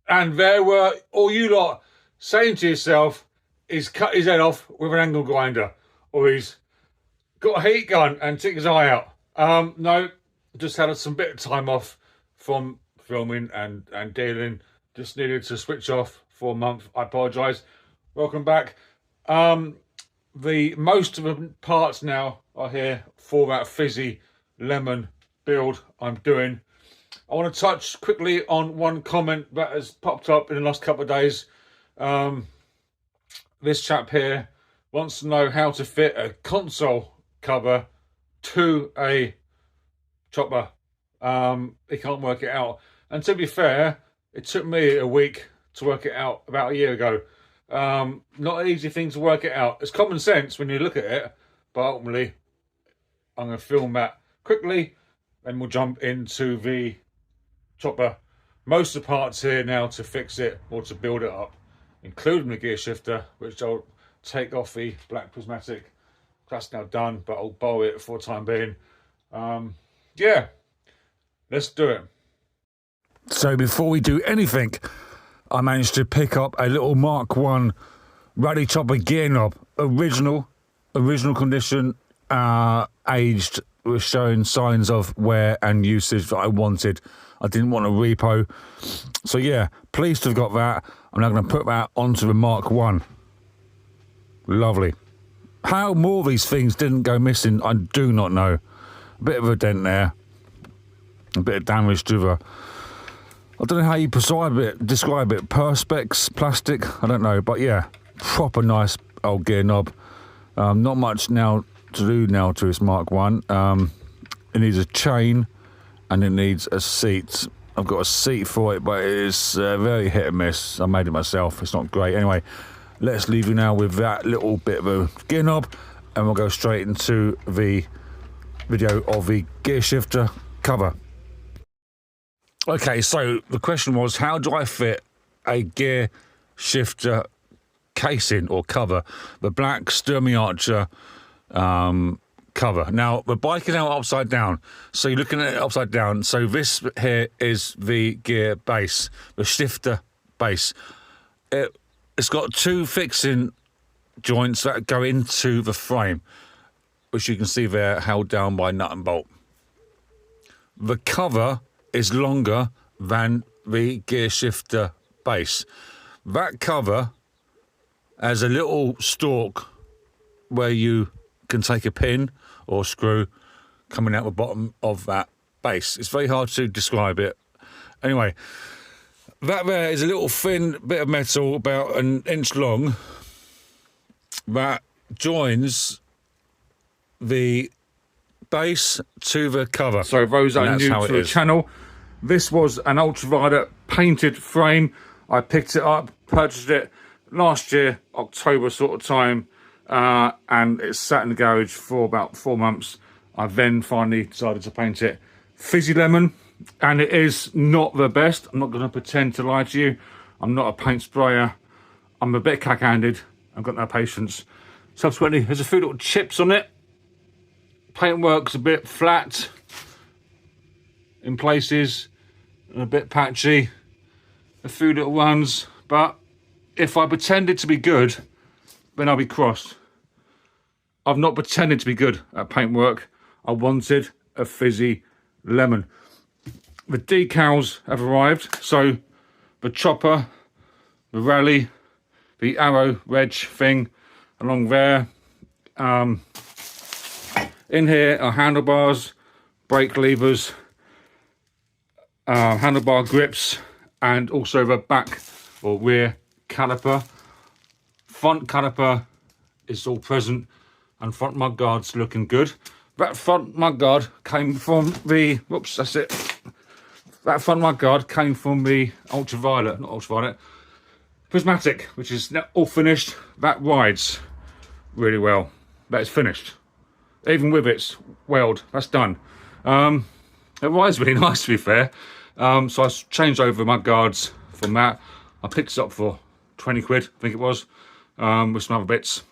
And there were all you lot saying to yourself, he's cut his head off with an angle grinder, or he's got a heat gun and took his eye out. No, just had some bit of time off from filming and dealing. Just needed to switch off for a month. I apologise. Welcome back. The most of the parts now are here for that fizzy lemon build I'm doing. I want to touch quickly on one comment that has popped up in the last couple of days. This chap here wants to know how to fit a console cover to a chopper. He can't work it out. And to be fair, it took me a week to work it out about a year ago. Not an easy thing to work it out. It's common sense when you look at it, but ultimately I'm going to film that quickly and we'll jump into the chopper. Most of the parts here now to fix it or to build it up, including the gear shifter, which I'll take off the black prismatic. That's now done, but I'll borrow it for the time being. Yeah, let's do it. So before we do anything, I managed to pick up a little Mark 1 Raleigh chopper gear knob. Original condition, aged, was showing signs of wear and usage that I wanted. I didn't want a repo. So yeah, pleased to have got that. I'm now going to put that onto the Mark 1. Lovely. How more of these things didn't go missing, I do not know. A bit of a dent there. A bit of damage to the... I don't know how you describe it. Perspex, plastic, I don't know. But yeah, proper nice old gear knob. Not much now to do now to this Mark 1. It needs a chain and it needs a seat. I've got a seat for it, but it is very hit and miss. I made it myself. It's not great. Anyway, let's leave you now with that little bit of a gear knob and we'll go straight into the video of the gear shifter cover. Okay, so the question was, how do I fit a gear shifter casing or cover? The black Sturmy Archer cover. Now, the bike is now upside down, so you're looking at it upside down. So this here is the gear base, the shifter base. It's got two fixing joints that go into the frame, which you can see there held down by nut and bolt. The cover is longer than the gear shifter base. That cover has a little stalk where you can take a pin or screw coming out the bottom of that base. It's very hard to describe it. Anyway, that there is a little thin bit of metal about an inch long that joins the base to the cover. So those that are new to the channel, this was an ultraviolet painted frame. I picked it up, purchased it last year, October sort of time, and it sat in the garage for about 4 months. I then finally decided to paint it fizzy lemon, and it is not the best. I'm not going to pretend to lie to you. I'm not a paint sprayer. I'm a bit cack-handed. I've got no patience. Subsequently, there's a few little chips on it. Paintwork's a bit flat in places and a bit patchy. A few little ones, but if I pretended to be good, then I'll be cross. I've not pretended to be good at paintwork. I wanted a fizzy lemon. The decals have arrived, so the chopper, the Raleigh, the arrow wedge thing along there. In here are handlebars, brake levers, handlebar grips, and also the back or rear caliper. Front caliper is all present, and front mudguards looking good. That front mudguard came from the, whoops, that's it. That front mudguard came from the prismatic, which is now all finished. That rides really well. That is finished. Even with its weld, that's done. It rides really nice, to be fair. So I changed over mudguards from that. I picked it up for 20 quid, I think it was, with some other bits.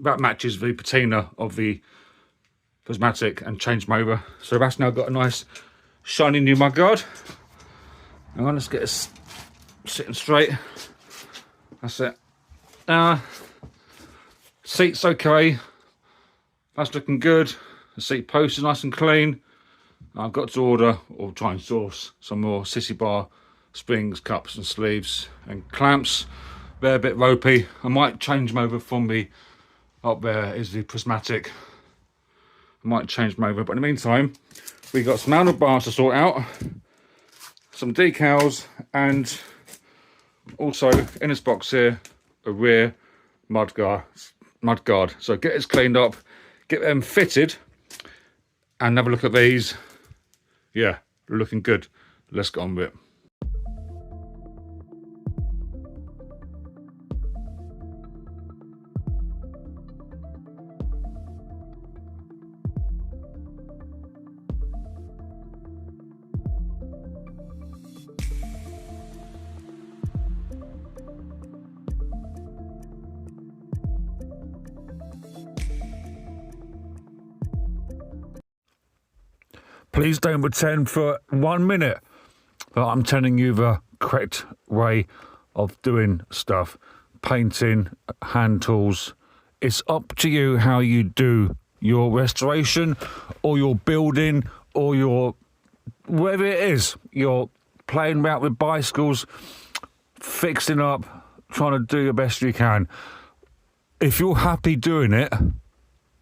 That matches the patina of the prismatic and changed them over. So that's now got a nice shiny new mudguard. Hang on, let's get sitting straight. That's it. Seat's okay. That's looking good. The seat post is nice and clean. I've got to order or try and source some more sissy bar springs, cups and sleeves and clamps. They're a bit ropey. I might change them over from the up there is the prismatic. I might change them over, but in the meantime, we got some handlebars to sort out, some decals, and also in this box here, a rear mudguard. So get this cleaned up, get them fitted, and have a look at these. Yeah, looking good. Let's get on with it. Please don't pretend for 1 minute that I'm telling you the correct way of doing stuff. Painting, hand tools. It's up to you how you do your restoration or your building or your whatever it is. You're playing about with bicycles, fixing up, trying to do the best you can. If you're happy doing it,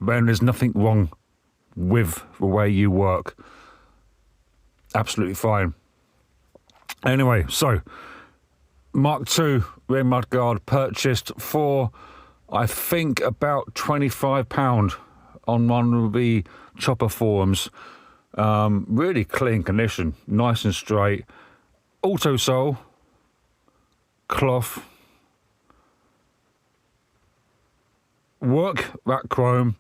then there's nothing wrong with the way you work. Absolutely fine. Anyway, so Mark II rear mudguard purchased for I think about £25 on one of the chopper forums. Really clean condition, nice and straight. Auto sole, cloth, work that chrome,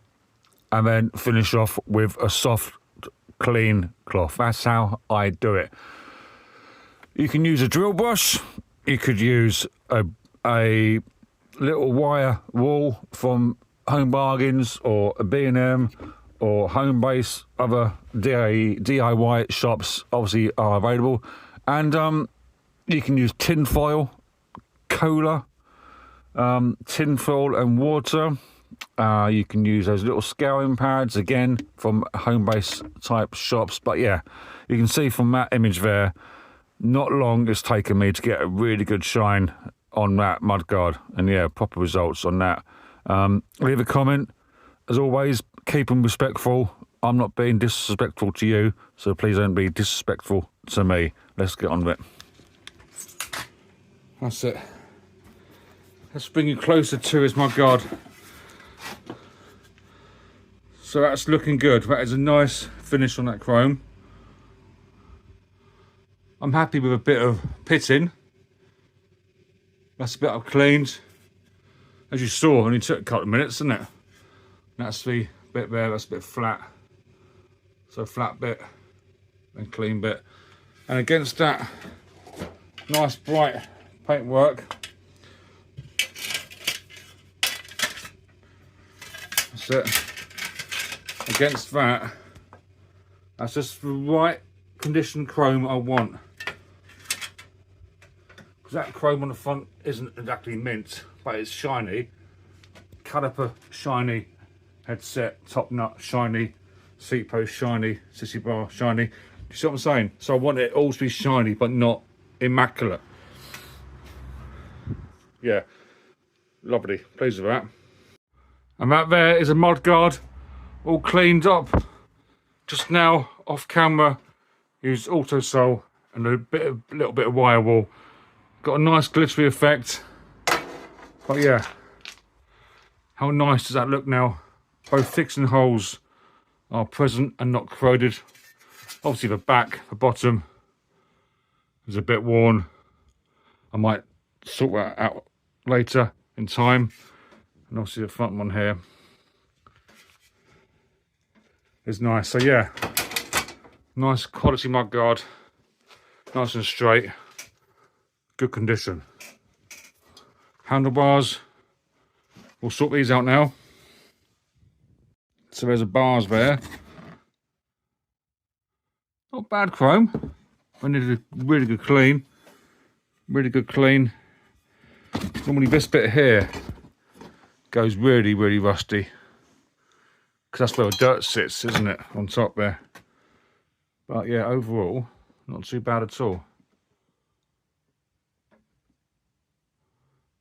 and then finish off with a soft clean cloth. That's how I do it. You can use a drill brush. You could use a little wire wool from Home Bargains or a B&M or Home Base. Other DIY shops obviously are available. And you can use tin foil, cola, tin foil and water. You can use those little scouring pads, again, from home base type shops. But yeah, you can see from that image there, not long it's taken me to get a really good shine on that mudguard. And yeah, proper results on that. Leave a comment. As always, keep them respectful. I'm not being disrespectful to you, so please don't be disrespectful to me. Let's get on with it. That's it. Let's bring you closer to his mudguard. So that's looking good. That is a nice finish on that chrome. I'm happy with a bit of pitting. That's a bit I've cleaned. As you saw, only took a couple of minutes, didn't it? That's the bit there, that's a bit flat. So flat bit and clean bit. And against that nice bright paintwork, that's it. Against that, that's just the right condition chrome I want. Because that chrome on the front isn't exactly mint, but it's shiny. Caliper shiny, headset, top nut shiny, seat post shiny, sissy bar shiny. You see what I'm saying? So I want it all to be shiny, but not immaculate. Yeah, lovely, pleased with that. And that there is a mudguard, all cleaned up. Just now, off camera, used auto sole and a little bit of wire wool. Got a nice glittery effect. But yeah, how nice does that look now? Both fixing holes are present and not corroded. Obviously the back, the bottom is a bit worn. I might sort that out later in time. And obviously the front one here is nice. So yeah, nice quality mudguard, nice and straight, good condition. Handlebars, we'll sort these out now. So there's a bars there. Not bad chrome. I needed a really good clean. really good clean. Normally this bit here goes really, really rusty, because that's where the dirt sits, isn't it, on top there. But yeah, overall, not too bad at all.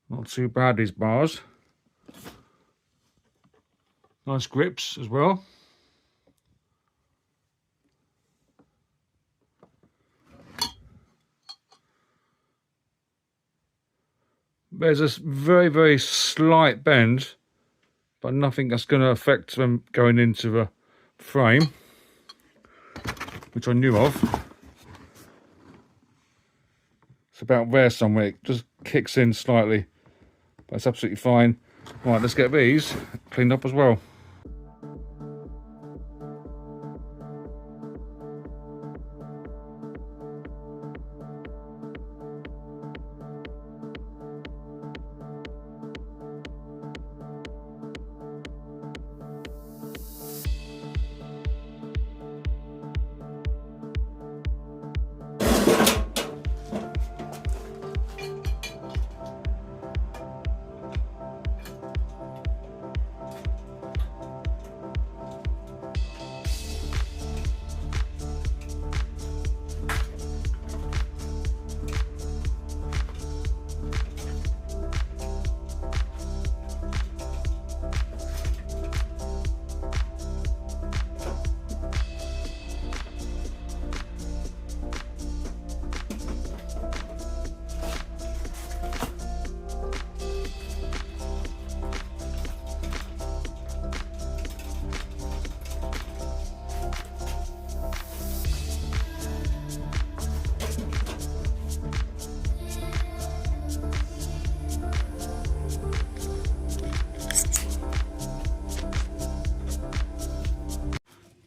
Not too bad, these bars. Nice grips as well. There's a very, very slight bend, but nothing that's going to affect them going into the frame, which I knew of. It's about there somewhere. It just kicks in slightly, but it's absolutely fine. Right, let's get these cleaned up as well.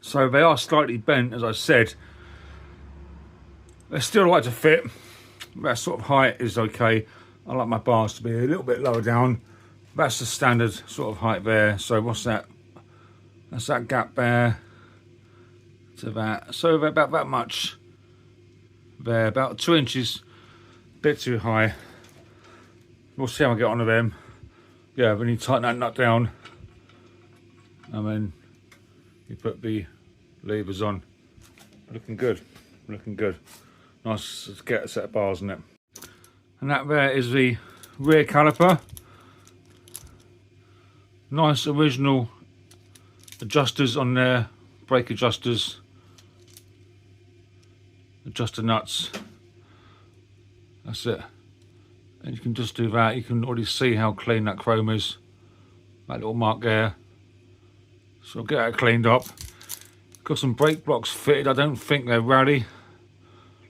So they are slightly bent, as I said. They're still right to fit. That sort of height is okay. I like my bars to be a little bit lower down. That's the standard sort of height there. So what's that? That's that gap there to that. So they're about that much there, about 2 inches, a bit too high. We'll see how I get on with them. Yeah, when you tighten that nut down, and then you put the levers on. Looking good, looking good. Nice to get a set of bars in it. And that there is the rear caliper. Nice original adjusters on there, brake adjusters, adjuster nuts. That's it. And you can just do that. You can already see how clean that chrome is. That little mark there. So I'll get that cleaned up. Got some brake blocks fitted. I don't think they're Raleigh.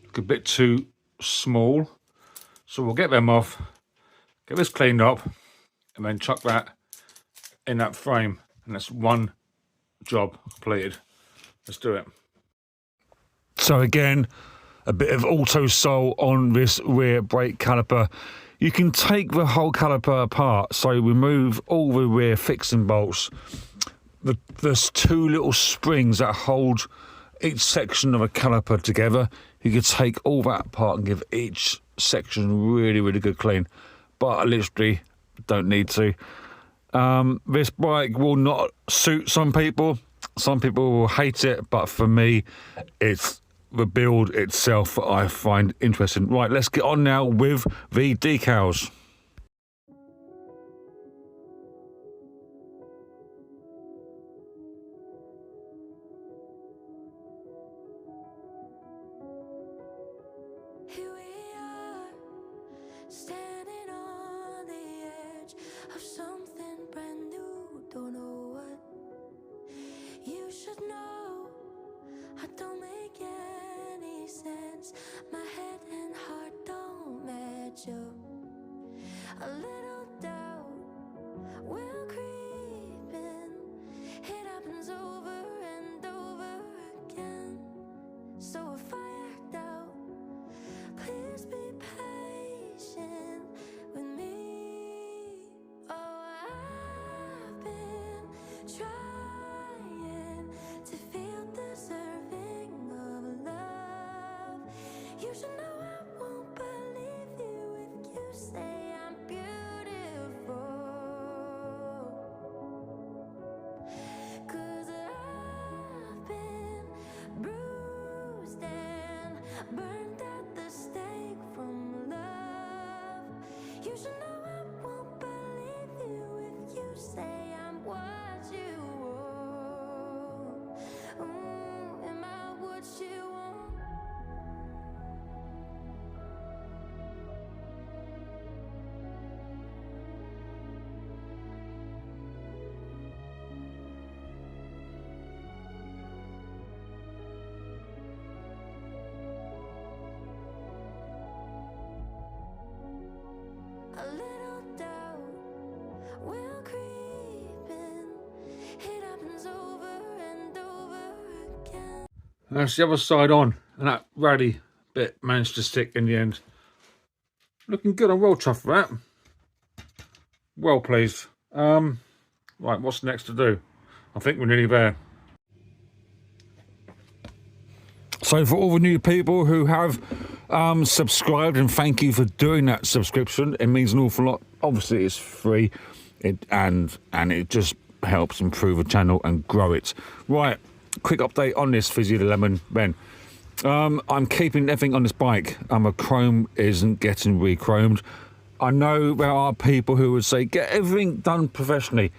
Look a bit too small. So we'll get them off, get this cleaned up, and then chuck that in that frame. And that's one job completed. Let's do it. So again, a bit of auto sole on this rear brake caliper. You can take the whole caliper apart, so remove all the rear fixing bolts. There's two little springs that hold each section of a caliper together. You could take all that apart and give each section really, really good clean. But I literally don't need to. This bike will not suit some people. Some people will hate it, but for me, it's the build itself that I find interesting. Right, let's get on now with the decals. A little doubt will creep in. It happens over and over again. So if I act out, please be patient with me. Oh, I've been trying to feel deserving of love. You should know I won't believe you say I'm beautiful. 'Cause I've been bruised and burned at the stake from love. You should know I won't believe you if you say I'm what you want. Ooh, am I what you want? A little doubt will creep in. It happens over and over again. That's the other side on, and that Raleigh bit managed to stick in the end. Looking good. I'm well chuffed with that. Well pleased. Right, what's next to do? I think we're nearly there. So for all the new people who have subscribed, and thank you for doing that subscription, it means an awful lot. Obviously it's free, and it just helps improve the channel and grow it. Right, quick update on this Fizzy the Lemon Ben. I'm keeping everything on this bike. A chrome isn't getting re-chromed. I know there are people who would say get everything done professionally.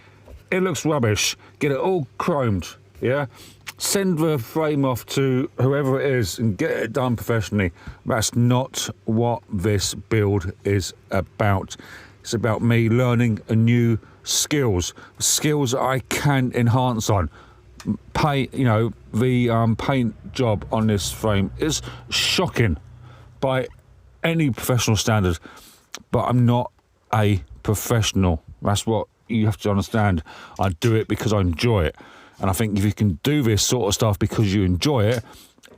It looks rubbish. Get it all chromed, yeah? Send the frame off to whoever it is and get it done professionally. That's not what this build is about. It's about me learning a new skills that I can enhance on. Paint, you know, the paint job on this frame is shocking by any professional standard, but I'm not a professional. That's what you have to understand. I do it because I enjoy it. And I think if you can do this sort of stuff because you enjoy it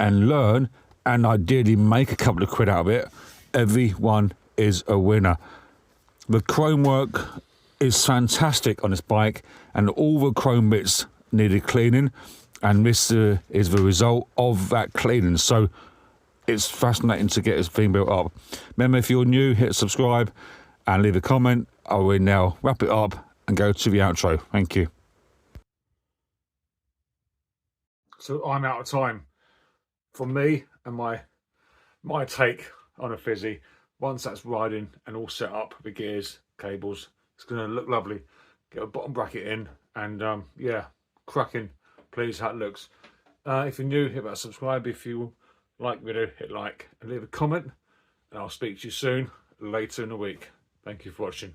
and learn and ideally make a couple of quid out of it, everyone is a winner. The chrome work is fantastic on this bike, and all the chrome bits needed cleaning, and this is the result of that cleaning. So it's fascinating to get this thing built up. Remember, if you're new, hit subscribe and leave a comment. I will now wrap it up and go to the outro. Thank you. So I'm out of time. For me and my take on a Fizzy, once that's riding and all set up, the gears, cables, it's going to look lovely. Get a bottom bracket in, and yeah, cracking. Please, how it looks. If you're new, hit that subscribe. If you like the video, hit like and leave a comment, and I'll speak to you soon, later in the week. Thank you for watching.